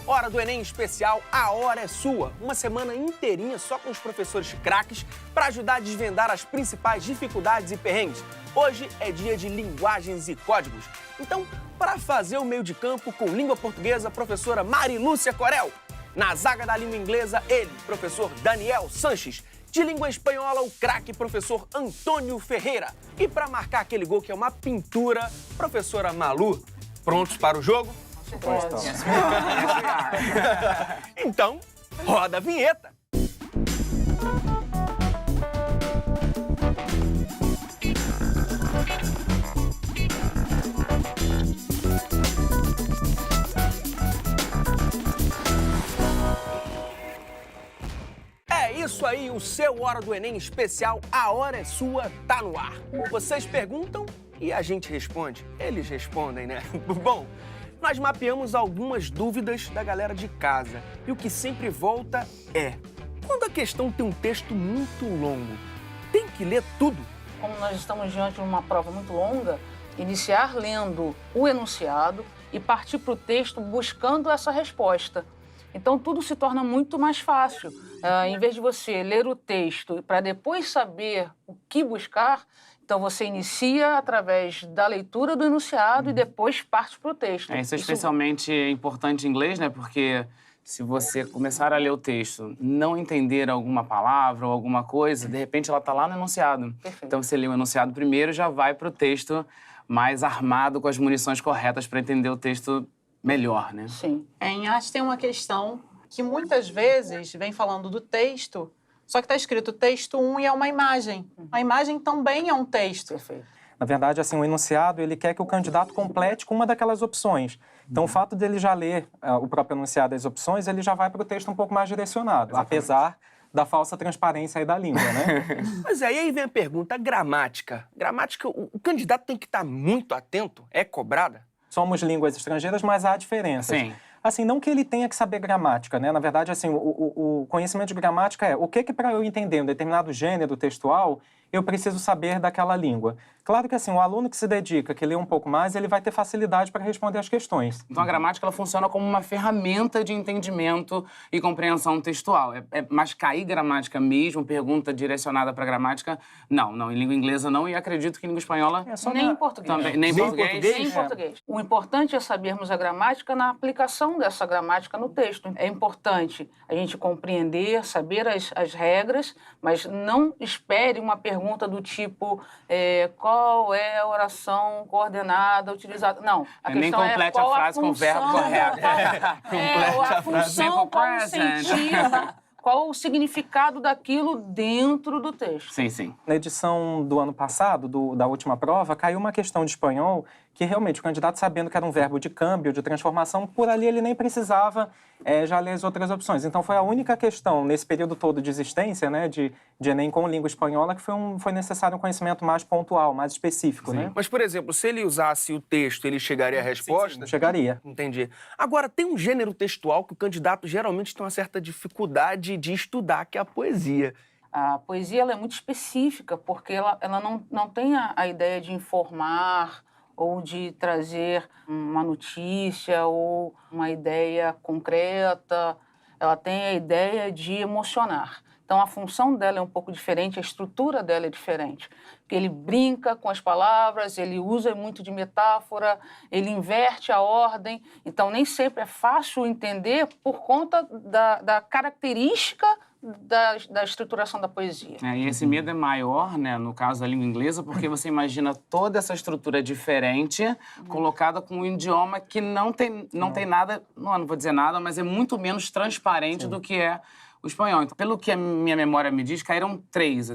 Hora do Enem especial, a hora é sua. Uma semana inteirinha só com os professores craques para ajudar a desvendar as principais dificuldades e perrengues. Hoje é dia de linguagens e códigos. Então, para fazer o meio de campo com língua portuguesa, professora Marilúcia Corel. Na zaga da língua inglesa, ele, professor Daniel Sanches. De língua espanhola, o craque professor Antônio Ferreira. E para marcar aquele gol que é uma pintura, professora Malu. Prontos para o jogo? Então, roda a vinheta! É isso aí, o seu Hora do Enem especial, a hora é sua, tá no ar. Vocês perguntam e a gente responde. Eles respondem, né? Bom, nós mapeamos algumas dúvidas da galera de casa. E o que sempre volta é: quando a questão tem um texto muito longo, tem que ler tudo? Como nós estamos diante de uma prova muito longa, iniciar lendo o enunciado e partir para o texto buscando essa resposta. Então, tudo se torna muito mais fácil. Em vez de você ler o texto para depois saber o que buscar, então você inicia através da leitura do enunciado e depois parte para o texto. Isso é especialmente importante em inglês, né? Porque se você começar a ler o texto, não entender alguma palavra ou alguma coisa, de repente ela está lá no enunciado. Perfeito. Então você lê o enunciado primeiro e já vai para o texto mais armado com as munições corretas para entender o texto melhor, né? Sim. Em arte tem uma questão que muitas vezes vem falando do texto, só que está escrito texto 1 e é uma imagem. A imagem também é um texto. Perfeito. Na verdade, assim, o enunciado, ele quer que o candidato complete com uma daquelas opções. Então, o fato dele já ler o próprio enunciado das opções, ele já vai para o texto um pouco mais direcionado, apesar da falsa transparência aí da língua, né? Mas aí vem a pergunta, gramática. Gramática, o candidato tem que estar muito atento? É cobrada? Somos línguas estrangeiras, mas há diferenças. Sim. Assim, não que ele tenha que saber gramática, né? Na verdade, assim, o conhecimento de gramática é o que para eu entender um determinado gênero textual, eu preciso saber daquela língua. Claro que, assim, o aluno que se dedica, que lê um pouco mais, ele vai ter facilidade para responder as questões. Então a gramática ela funciona como uma ferramenta de entendimento e compreensão textual. Mas cair gramática mesmo, pergunta direcionada para gramática, não. Em língua inglesa não, e acredito que em língua espanhola Nem em português. também. Nem em português. Nem em português. O importante é sabermos a gramática na aplicação dessa gramática no texto. É importante a gente compreender, saber as regras, mas não espere uma pergunta do tipo qual é a oração coordenada utilizada. Não, a Nem questão complete é qual a frase com o verbo correto. a função, qual o sentido, qual o significado daquilo dentro do texto. Sim. Na edição do ano passado, da última prova, caiu uma questão de espanhol que realmente o candidato, sabendo que era um verbo de câmbio, de transformação, por ali ele nem precisava já ler as outras opções. Então, foi a única questão, nesse período todo de existência, né, de Enem com língua espanhola, que foi necessário um conhecimento mais pontual, mais específico, né? Mas, por exemplo, se ele usasse o texto, ele chegaria à resposta? Sim, chegaria. Entendi. Agora, tem um gênero textual que o candidato geralmente tem uma certa dificuldade de estudar, que é a poesia. A poesia ela é muito específica, porque ela não tem a ideia de informar ou de trazer uma notícia ou uma ideia concreta. Ela tem a ideia de emocionar. Então, a função dela é um pouco diferente, a estrutura dela é diferente. Porque ele brinca com as palavras, ele usa muito de metáfora, ele inverte a ordem. Então, nem sempre é fácil entender por conta da característica da estruturação da poesia. E esse medo é maior, né, no caso da língua inglesa, porque você imagina toda essa estrutura diferente colocada com um idioma que não tem nada, não vou dizer nada, mas é muito menos transparente do que é o espanhol. Então, pelo que a minha memória me diz, caíram três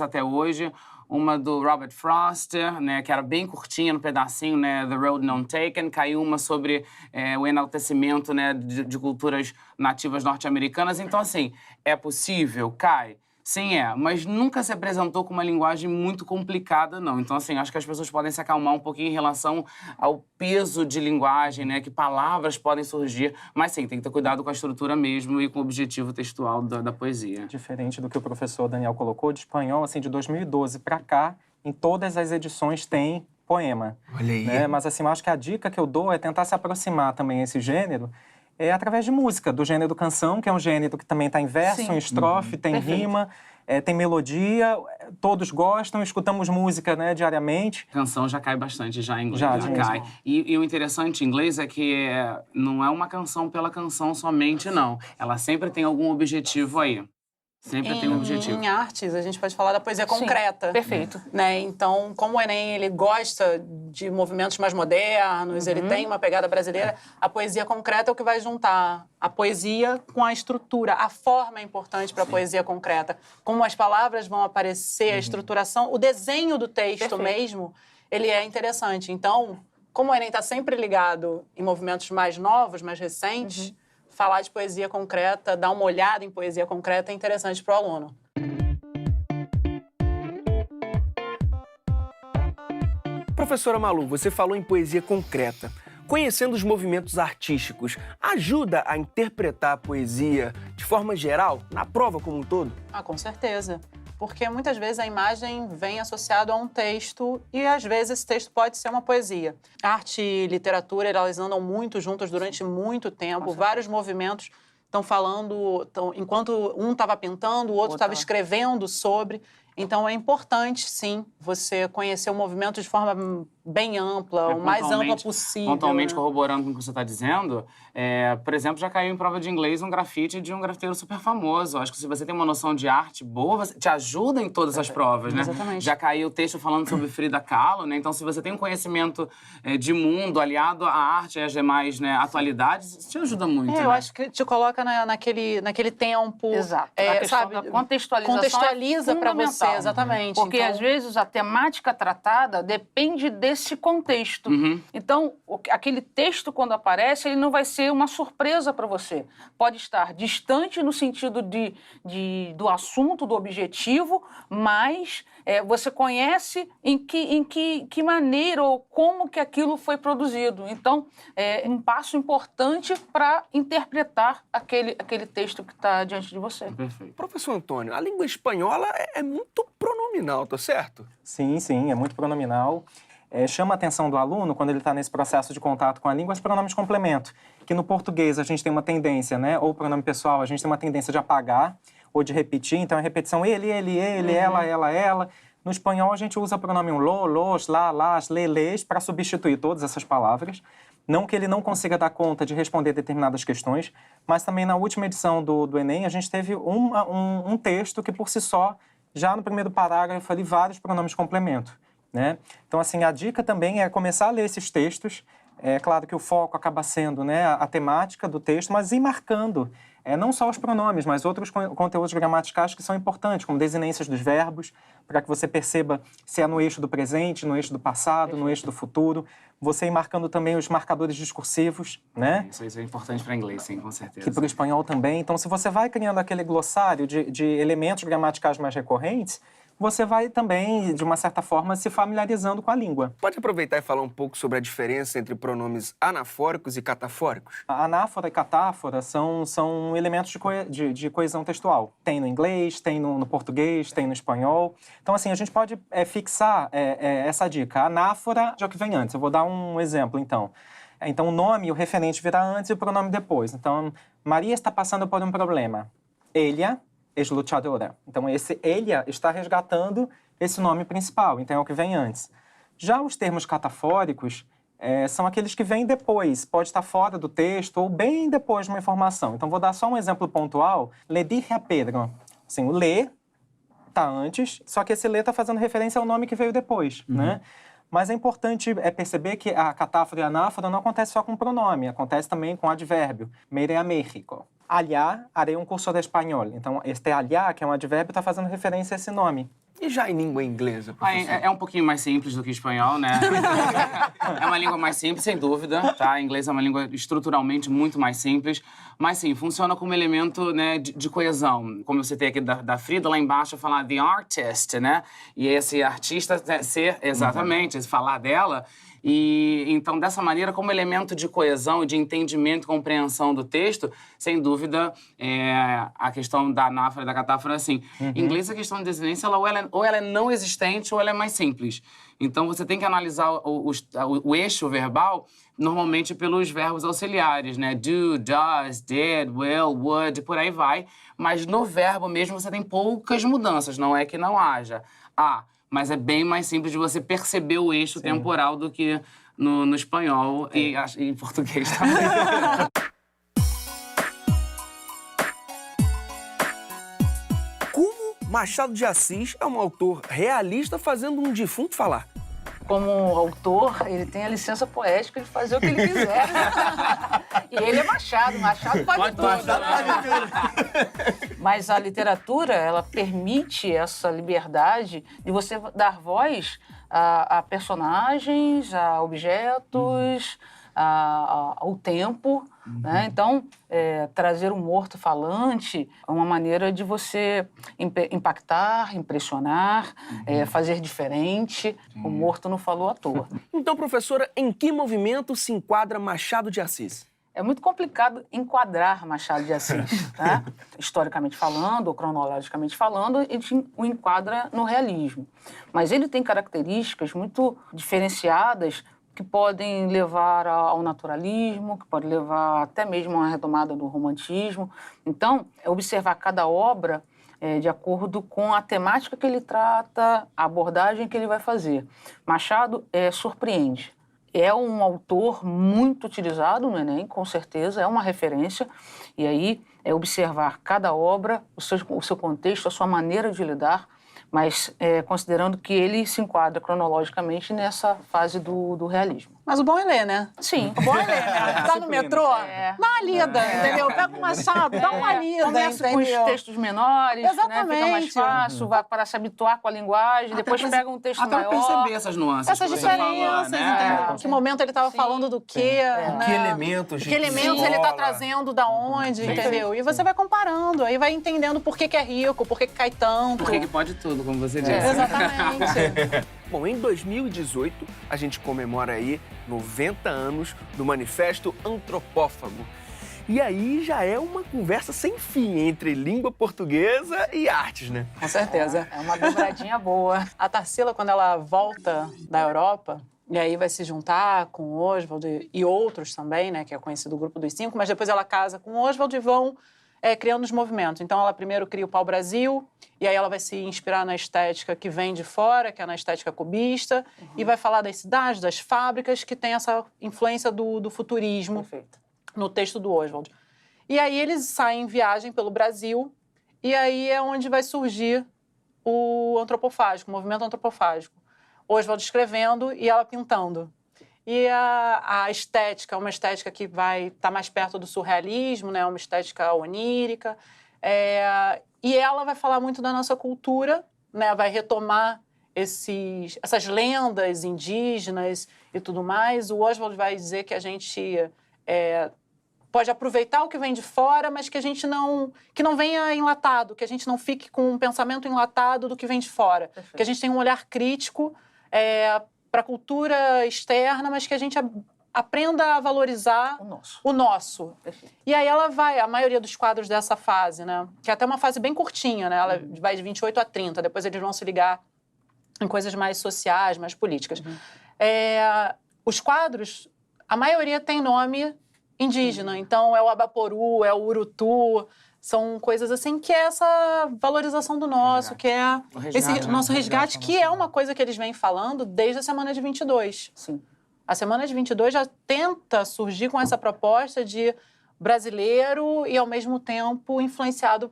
até hoje. Uma do Robert Frost, né, que era bem curtinha, no pedacinho, né, The Road Not Taken. Caiu uma sobre o enaltecimento, né, de culturas nativas norte-americanas. Então, assim, é possível? Cai. Sim, mas nunca se apresentou com uma linguagem muito complicada, não. Então, assim, acho que as pessoas podem se acalmar um pouquinho em relação ao peso de linguagem, né? Que palavras podem surgir. Mas, sim, tem que ter cuidado com a estrutura mesmo e com o objetivo textual da poesia. Diferente do que o professor Daniel colocou, de espanhol, assim, de 2012 para cá, em todas as edições tem poema. Olha aí. Né? Mas, assim, eu acho que a dica que eu dou é tentar se aproximar também a esse gênero através de música, do gênero canção, que é um gênero que também está em verso, Sim. em estrofe, tem Perfeito. rima, tem melodia, todos gostam, escutamos música, né, diariamente. Canção já cai bastante, já em inglês. Já cai. mesmo. E o interessante em inglês é que não é uma canção pela canção somente, não. Ela sempre tem algum objetivo aí. Sempre tem um objetivo. Em artes, a gente pode falar da poesia concreta. Sim, perfeito. Né? Então, como o Enem ele gosta de movimentos mais modernos, ele tem uma pegada brasileira, a poesia concreta é o que vai juntar a poesia com a estrutura. A forma é importante para a poesia concreta. Como as palavras vão aparecer, a estruturação, o desenho do texto Perfeito. mesmo, ele é interessante. Então, como o Enem está sempre ligado em movimentos mais novos, mais recentes, falar de poesia concreta, dar uma olhada em poesia concreta é interessante para o aluno. Professora Malu, você falou em poesia concreta. Conhecendo os movimentos artísticos, ajuda a interpretar a poesia de forma geral, na prova como um todo? Ah, com certeza. Porque muitas vezes a imagem vem associada a um texto e às vezes esse texto pode ser uma poesia. Arte e literatura, elas andam muito juntas durante muito tempo. Vários movimentos estão falando, enquanto um estava pintando, o outro estava escrevendo sobre. Então é importante, sim, você conhecer o movimento de forma bem ampla, o mais ampla possível. Pontualmente né? corroborando com o que você está dizendo, por exemplo, já caiu em prova de inglês um grafite de um grafiteiro super famoso. Acho que se você tem uma noção de arte boa, te ajuda em todas as provas, né? Exatamente. Já caiu o texto falando sobre Frida Kahlo, né? Então, se você tem um conhecimento de mundo aliado à arte e às demais, né, atualidades, isso te ajuda muito, né? Eu acho que te coloca naquele tempo. Exato. A questão sabe, da contextualização contextualiza para você, fundamental. exatamente. Porque, Então, às vezes, a temática tratada depende desse contexto. Então, aquele texto, quando aparece, ele não vai ser uma surpresa para você. Pode estar distante no sentido do assunto, do objetivo, mas você conhece em que maneira ou como que aquilo foi produzido. Então, é um passo importante para interpretar aquele texto que está diante de você. Perfeito. Professor Antônio, a língua espanhola é muito pronominal, tá certo? Sim, sim, é muito pronominal. Chama a atenção do aluno, quando ele está nesse processo de contato com a língua, os pronomes de complemento, que no português a gente tem uma tendência, né? Ou pronome pessoal, a gente tem uma tendência de apagar ou de repetir, então é repetição ele, ela. No espanhol a gente usa o pronome lo, los, lá, las, les para substituir todas essas palavras. Não que ele não consiga dar conta de responder determinadas questões, mas também na última edição do Enem a gente teve um texto que por si só, já no primeiro parágrafo ali, vários pronomes de complemento. Né? Então, assim, a dica também é começar a ler esses textos. É claro que o foco acaba sendo, né, a temática do texto, mas ir marcando não só os pronomes, mas outros conteúdos gramaticais que são importantes, como desinências dos verbos, para que você perceba se é no eixo do presente, no eixo do passado, no eixo do futuro. Você ir marcando também os marcadores discursivos, né? Isso é importante para inglês, sim, com certeza. Que para o espanhol também. Então, se você vai criando aquele glossário de elementos gramaticais mais recorrentes, você vai também, de uma certa forma, se familiarizando com a língua. Pode aproveitar e falar um pouco sobre a diferença entre pronomes anafóricos e catafóricos? A anáfora e catáfora são elementos de coesão textual. Tem no inglês, tem no português, tem no espanhol. Então, assim, a gente pode fixar essa dica. A anáfora é o que vem antes. Eu vou dar um exemplo, então. Então, o nome, o referente virá antes e o pronome depois. Então, Maria está passando por um problema. Ella es luchadora. Então, esse ella está resgatando esse nome principal. Então, é o que vem antes. Já os termos catafóricos são aqueles que vêm depois. Pode estar fora do texto ou bem depois de uma informação. Então, vou dar só um exemplo pontual. Le dije a Pedro. Assim, o le está antes, só que esse le está fazendo referência ao nome que veio depois, né? Mas é importante perceber que a catáfora e a anáfora não acontece só com pronome, acontece também com advérbio. Me iré a México. Allá haré um curso de espanhol. Então, este allá, que é um advérbio, está fazendo referência a esse nome. E já em língua inglesa, professor? É um pouquinho mais simples do que o espanhol, né? É uma língua mais simples, sem dúvida, tá? Inglês é uma língua estruturalmente muito mais simples, mas sim, funciona como elemento, né, de coesão. Como você tem aqui da Frida, lá embaixo, falar the artist, né? E esse artista ser, exatamente, falar dela, E então, dessa maneira, como elemento de coesão, de entendimento e compreensão do texto, sem dúvida, a questão da anáfora e da catáfora é assim. Em inglês, a questão de desinência, ou ela é não existente ou ela é mais simples. Então, você tem que analisar o eixo verbal normalmente pelos verbos auxiliares, né? Do, does, did, will, would, por aí vai. Mas no verbo mesmo você tem poucas mudanças, não é que não haja. Mas é bem mais simples de você perceber o eixo temporal do que no espanhol e em português também. Como Machado de Assis é um autor realista fazendo um defunto falar? Como autor, ele tem a licença poética de fazer o que ele quiser. E ele é Machado pode tudo. Mas a literatura, ela permite essa liberdade de você dar voz a personagens, a objetos, ao tempo. Né? Então, trazer um morto falante é uma maneira de você impactar, impressionar, fazer diferente. O morto não falou à toa. Então, professora, em que movimento se enquadra Machado de Assis? É muito complicado enquadrar Machado de Assis, tá? Historicamente falando, ou cronologicamente falando, ele o enquadra no realismo. Mas ele tem características muito diferenciadas que podem levar ao naturalismo, que podem levar até mesmo a uma retomada do romantismo. Então, é observar cada obra de acordo com a temática que ele trata, a abordagem que ele vai fazer. Machado surpreende. É um autor muito utilizado no Enem, com certeza, é uma referência. E aí é observar cada obra, o seu contexto, a sua maneira de lidar, mas considerando que ele se enquadra cronologicamente nessa fase do realismo. Mas o bom é ler, né? Sim. O bom é ler, né? Tá no metrô? Dá uma lida, entendeu? Pega o Machado, dá uma lida, começa entendeu? com os textos menores, Exatamente. Né? Fica mais fácil, vai para se habituar com a linguagem, depois pega um texto até maior. perceber essas nuances. Essas que você diferenças, falou, né? entendeu? Que momento ele estava falando do quê, né? Que elementos de Que elementos ele está trazendo da onde, entendeu? E você vai comparando, aí vai entendendo por que é rico, por que cai tanto. Por que pode tudo, como você disse. Exatamente. Bom, em 2018, a gente comemora aí 90 anos do Manifesto Antropófago. E aí já é uma conversa sem fim entre língua portuguesa e artes, né? Com certeza. É uma dobradinha boa. A Tarsila, quando ela volta da Europa, e aí vai se juntar com o Oswald e outros também, né, que é conhecido o Grupo dos Cinco, mas depois ela casa com o Oswald e vão criando os movimentos. Então, ela primeiro cria o Pau-Brasil, e aí ela vai se inspirar na estética que vem de fora, que é na estética cubista, e vai falar das cidades, das fábricas, que tem essa influência do futurismo. Perfeito. No texto do Oswald. E aí eles saem em viagem pelo Brasil, e aí é onde vai surgir o antropofágico, o movimento antropofágico. Oswald escrevendo e ela pintando. E a estética é uma estética que vai estar mais perto do surrealismo, né? Uma estética onírica. E ela vai falar muito da nossa cultura, né? Vai retomar essas lendas indígenas e tudo mais. O Oswald vai dizer que a gente pode aproveitar o que vem de fora, mas que a gente que não venha enlatado, que a gente não fique com um pensamento enlatado do que vem de fora. Perfeito. Que a gente tenha um olhar crítico para a cultura externa, mas que a gente aprenda a valorizar O nosso. Perfeito. E aí ela vai, a maioria dos quadros dessa fase, né? Que é até uma fase bem curtinha, né? Ela vai de 28 a 30, depois eles vão se ligar em coisas mais sociais, mais políticas. Os quadros, a maioria tem nome indígena, então é o Abaporu, é o Urutu, são coisas assim que é essa valorização do nosso, que é esse nosso resgate, que é uma coisa que eles vêm falando desde a semana de 22. Sim. A semana de 22 já tenta surgir com essa proposta de brasileiro e, ao mesmo tempo, influenciado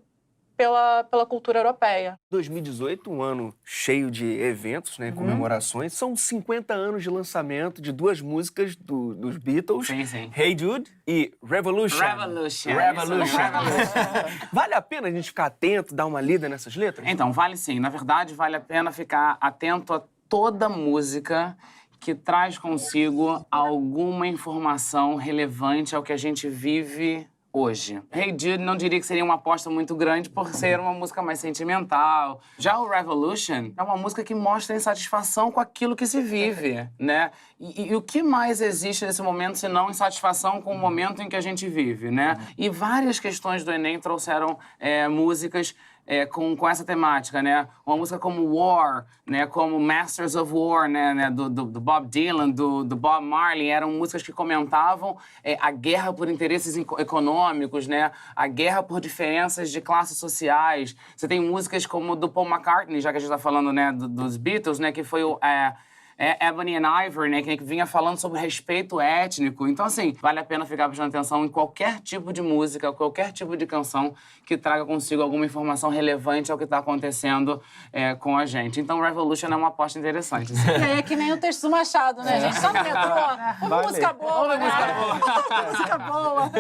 pela cultura europeia. 2018, um ano cheio de eventos, né, comemorações. São 50 anos de lançamento de duas músicas dos Beatles. Sim. Hey Jude e Revolution. Revolution. Vale a pena a gente ficar atento, dar uma lida nessas letras? Então, vale sim. Na verdade, vale a pena ficar atento a toda música que traz consigo alguma informação relevante ao que a gente vive hoje. Hey Jude não diria que seria uma aposta muito grande por ser uma música mais sentimental. Já o Revolution é uma música que mostra insatisfação com aquilo que se vive, né? E o que mais existe nesse momento se não insatisfação com o momento em que a gente vive, né? E várias questões do Enem trouxeram músicas com essa temática, né? Uma música como War, né? Como Masters of War, né? Do Bob Dylan, do Bob Marley, eram músicas que comentavam a guerra por interesses econômicos, né? A guerra por diferenças de classes sociais. Você tem músicas como do Paul McCartney, já que a gente está falando, né? Dos Beatles, né? Que foi o Ebony and Ivory, né, que vinha falando sobre respeito étnico. Então, assim, vale a pena ficar prestando atenção em qualquer tipo de música, qualquer tipo de canção que traga consigo alguma informação relevante ao que está acontecendo com a gente. Então, Revolution é uma aposta interessante. Assim. É que nem o texto do Machado, né, gente? Só no metrô. Uma música boa, né? Uma música boa.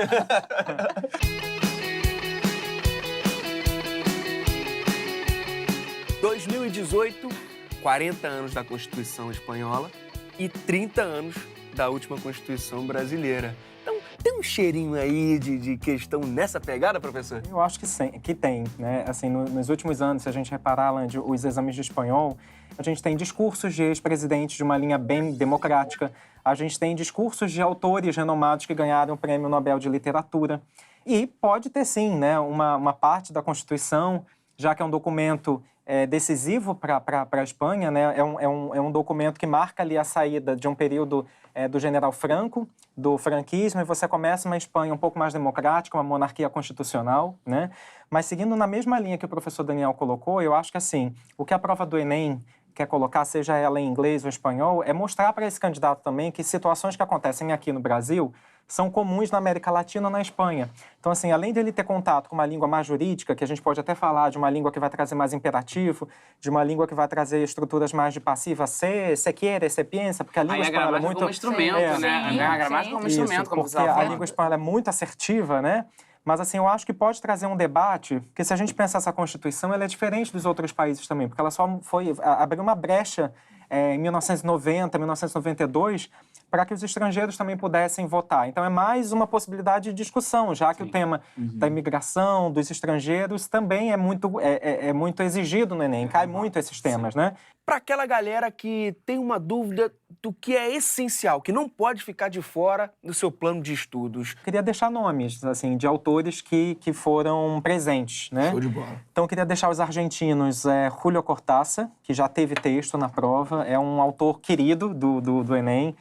2018, 40 anos da Constituição Espanhola e 30 anos da última Constituição Brasileira. Então, tem um cheirinho aí de questão nessa pegada, professor? Eu acho que tem, né? Assim, nos últimos anos, se a gente reparar, Alan, os exames de espanhol, a gente tem discursos de ex-presidentes de uma linha bem democrática, a gente tem discursos de autores renomados que ganharam o Prêmio Nobel de Literatura. E pode ter, sim, né, uma parte da Constituição, já que é um documento decisivo para a Espanha, né? É um documento que marca ali a saída de um período do general Franco, do franquismo, e você começa uma Espanha um pouco mais democrática, uma monarquia constitucional, né? Mas seguindo na mesma linha que o professor Daniel colocou, eu acho que assim, o que a prova do Enem quer colocar, seja ela em inglês ou espanhol, é mostrar para esse candidato também que situações que acontecem aqui no Brasil são comuns na América Latina ou na Espanha. Então, assim, além de ele ter contato com uma língua mais jurídica, que a gente pode até falar de uma língua que vai trazer mais imperativo, de uma língua que vai trazer estruturas mais de passiva, se quiere, se piensa, porque a língua espanhola é muito... como instrumento, né? A gramática como instrumento, como você a língua espanhola é muito assertiva, né? Mas, assim, eu acho que pode trazer um debate, porque se a gente pensar essa Constituição, ela é diferente dos outros países também, porque ela só abriu uma brecha em 1990, 1992, para que os estrangeiros também pudessem votar. Então, é mais uma possibilidade de discussão, já que o tema da imigração, dos estrangeiros, também é muito exigido no Enem, cai muito esses temas, né? Para aquela galera que tem uma dúvida do que é essencial, que não pode ficar de fora do seu plano de estudos. Queria deixar nomes, assim, de autores que foram presentes, né? Show de bola. Então, eu queria deixar os argentinos, Julio Cortázar, que já teve texto na prova, é um autor querido do Enem,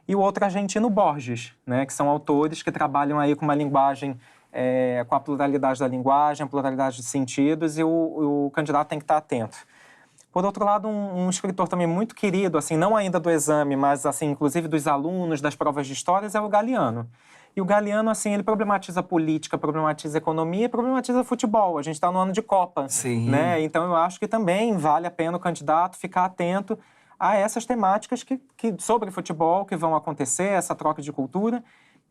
e o outro argentino, Borges, né? Que são autores que trabalham aí com uma linguagem, com a pluralidade da linguagem, a pluralidade de sentidos, e o candidato tem que estar atento. Por outro lado, um escritor também muito querido, assim, não ainda do exame, mas, assim, inclusive dos alunos das provas de histórias, é o Galeano. E o Galeano, assim, ele problematiza política, problematiza economia e problematiza futebol. A gente está no ano de Copa, Sim. Né? Então, eu acho que também vale a pena o candidato ficar atento a essas temáticas sobre futebol que vão acontecer, essa troca de cultura.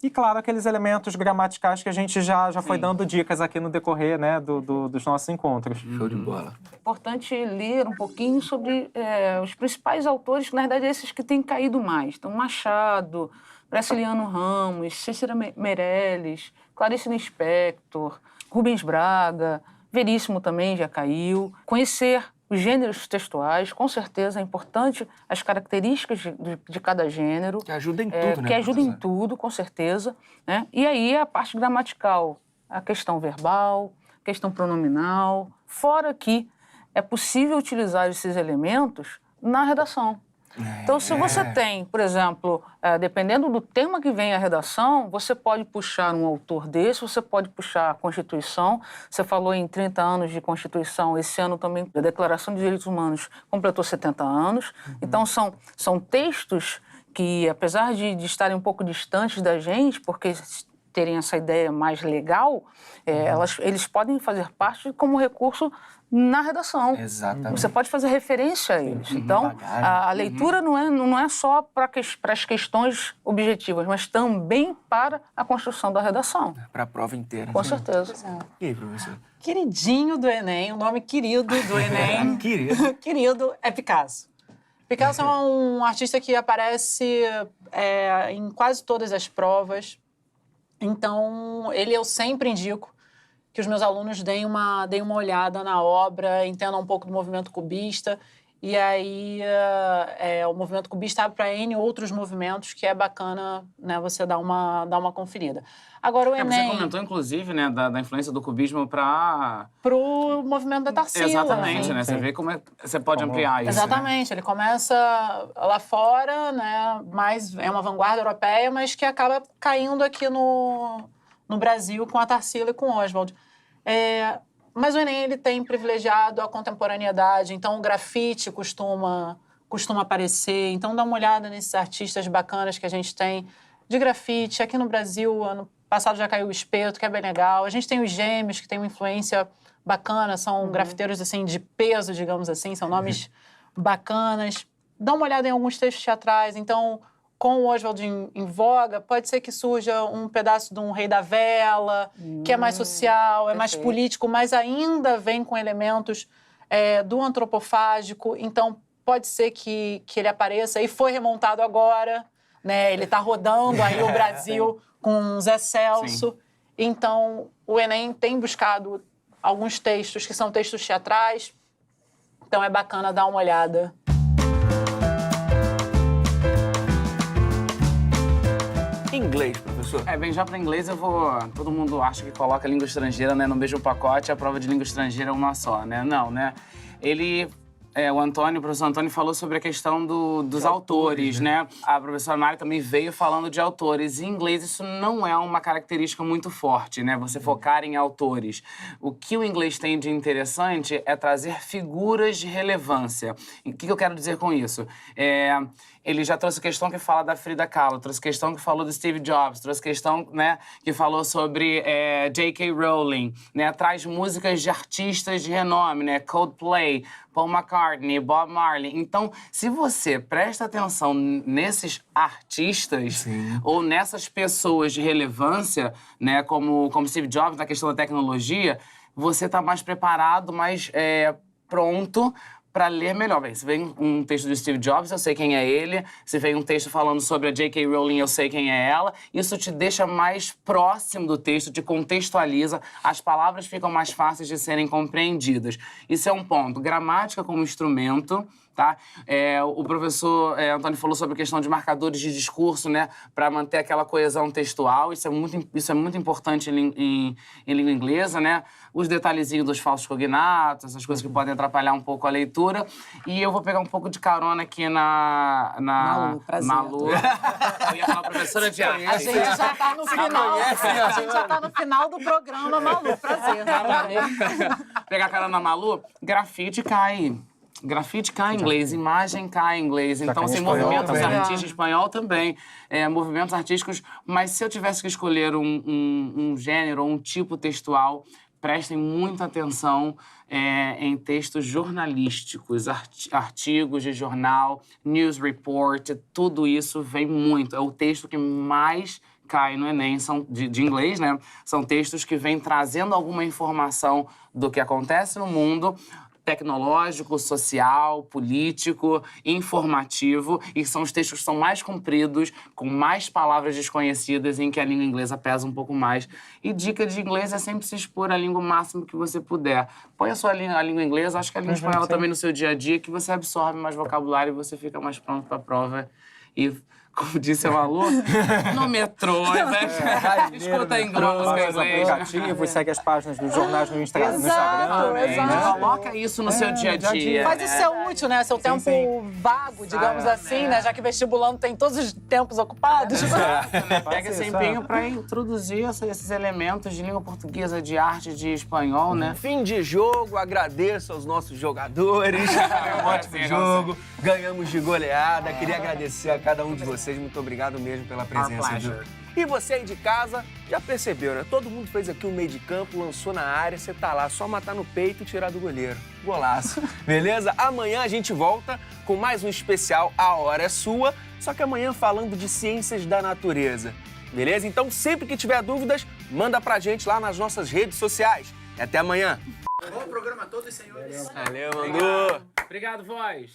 E, claro, aqueles elementos gramaticais que a gente já foi dando dicas aqui no decorrer, né, dos nossos encontros. Show de bola. É importante ler um pouquinho sobre os principais autores, que, na verdade, esses que têm caído mais. Então, Machado, Graciliano Ramos, Cícera Meirelles, Clarice Lispector, Rubens Braga, Veríssimo também já caiu. Conhecer os gêneros textuais, com certeza é importante as características de cada gênero. Que ajuda em tudo, né? Que ajuda em tudo, com certeza. Né? E aí a parte gramatical, a questão verbal, a questão pronominal. Fora que é possível utilizar esses elementos na redação. Então, se você tem, por exemplo, dependendo do tema que vem a redação, você pode puxar um autor desse, você pode puxar a Constituição. Você falou em 30 anos de Constituição, esse ano também a Declaração de Direitos Humanos completou 70 anos. Então, são textos que, apesar de estarem um pouco distantes da gente, porque terem essa ideia mais legal, eles podem fazer parte como recurso na redação. Exatamente. Você pode fazer referência a eles. Então, a leitura não é só para as questões objetivas, mas também para a construção da redação. Para a prova inteira. Com certeza. E aí, professor? Queridinho do Enem, o nome querido do Enem. Querido é Picasso. Picasso é um artista que aparece em quase todas as provas. Então, eu sempre indico que os meus alunos deem uma olhada na obra, entendam um pouco do movimento cubista. E aí, o movimento cubista abre para N outros movimentos que é bacana, né, você dar uma conferida. Agora, o Enem... Você comentou, inclusive, né, da influência do cubismo para... Pro movimento da Tarsila. Exatamente, né? Sim. Você vê como você pode ampliar isso, Exatamente. né? Ele começa lá fora, né, mas é uma vanguarda europeia, mas que acaba caindo aqui no Brasil com a Tarsila e com o Oswald. Mas o Enem ele tem privilegiado a contemporaneidade, então o grafite costuma aparecer. Então dá uma olhada nesses artistas bacanas que a gente tem de grafite. Aqui no Brasil, ano passado já caiu o Espeto, que é bem legal. A gente tem os Gêmeos, que tem uma influência bacana, são grafiteiros assim, de peso, digamos assim, são nomes bacanas. Dá uma olhada em alguns textos teatrais. Então, com o Oswald em voga, pode ser que surja um pedaço de um Rei da Vela, que é mais social, é mais político, mas ainda vem com elementos do antropofágico. Então, pode ser que ele apareça. E foi remontado agora, né? Ele está rodando aí o Brasil com Zé Celso. Sim. Então, o Enem tem buscado alguns textos que são textos teatrais. Então, é bacana dar uma olhada. Inglês, professor. Bem, já para inglês eu vou... Todo mundo acha que coloca língua estrangeira, né, no mesmo pacote, a prova de língua estrangeira é uma só, né? Não, né? O professor Antônio falou sobre a questão dos autores, né? A professora Mari também veio falando de autores. Em inglês, isso não é uma característica muito forte, né? Você focar em autores. O que o inglês tem de interessante é trazer figuras de relevância. E o que eu quero dizer com isso? Ele já trouxe questão que fala da Frida Kahlo, trouxe questão que falou do Steve Jobs, trouxe questão, né, que falou sobre J.K. Rowling, né? Traz músicas de artistas de renome, né? Coldplay, Paul McCartney, Bob Marley. Então, se você presta atenção nesses artistas ou nessas pessoas de relevância, né, como Steve Jobs, na questão da tecnologia, você está mais preparado, mais pronto para ler melhor. Bem, se vem um texto do Steve Jobs, eu sei quem é ele. Se vem um texto falando sobre a J.K. Rowling, eu sei quem é ela. Isso te deixa mais próximo do texto, te contextualiza. As palavras ficam mais fáceis de serem compreendidas. Isso é um ponto. Gramática como instrumento, tá? O professor Antônio falou sobre a questão de marcadores de discurso, né? Para manter aquela coesão textual. Isso é muito importante em língua inglesa, né? Os detalhezinhos dos falsos cognatos, essas coisas que podem atrapalhar um pouco a leitura. E eu vou pegar um pouco de carona aqui na Malu, prazer. Malu. Eu ia falar professora de arte. A gente já tá no final. A gente já tá no final do programa, Malu. Prazer. Pegar carona na Malu, grafite cai. Grafite cai em inglês, imagem cai em inglês. Então, assim, movimentos artísticos, espanhol também, movimentos artísticos. Mas se eu tivesse que escolher um gênero ou um tipo textual, prestem muita atenção em textos jornalísticos, artigos de jornal, news report, tudo isso vem muito. É o texto que mais cai no Enem, são de inglês, né? São textos que vêm trazendo alguma informação do que acontece no mundo, tecnológico, social, político, informativo, e são os textos que são mais compridos, com mais palavras desconhecidas, em que a língua inglesa pesa um pouco mais. E dica de inglês é sempre se expor à língua o máximo que você puder. Põe a língua inglesa, acho que a língua espanhola também no seu dia a dia, que você absorve mais vocabulário e você fica mais pronto para a prova. E, como disse a Malu, no metrô, escuta em música inglês. Aplicativos, segue as páginas dos jornais no Instagram. Exato. Coloca isso no seu dia a dia. Mas isso é útil, né? Seu tempo vago, digamos assim, né? Já que vestibulando tem todos os tempos ocupados. Pega esse empenho para introduzir esses elementos de língua portuguesa, de arte, de espanhol, né? Fim de jogo, agradeço aos nossos jogadores. Foi um ótimo jogo, ganhamos de goleada. Queria agradecer a cada um de vocês. Muito obrigado mesmo pela presença. E você aí de casa já percebeu, né? Todo mundo fez aqui um meio de campo, lançou na área, você tá lá, só matar no peito e tirar do goleiro. Golaço. Beleza? Amanhã a gente volta com mais um especial A Hora é Sua, só que amanhã falando de ciências da natureza. Beleza? Então, sempre que tiver dúvidas, manda pra gente lá nas nossas redes sociais. E até amanhã. Bom programa a todos, senhores. Valeu, Mandu. Obrigado, voz.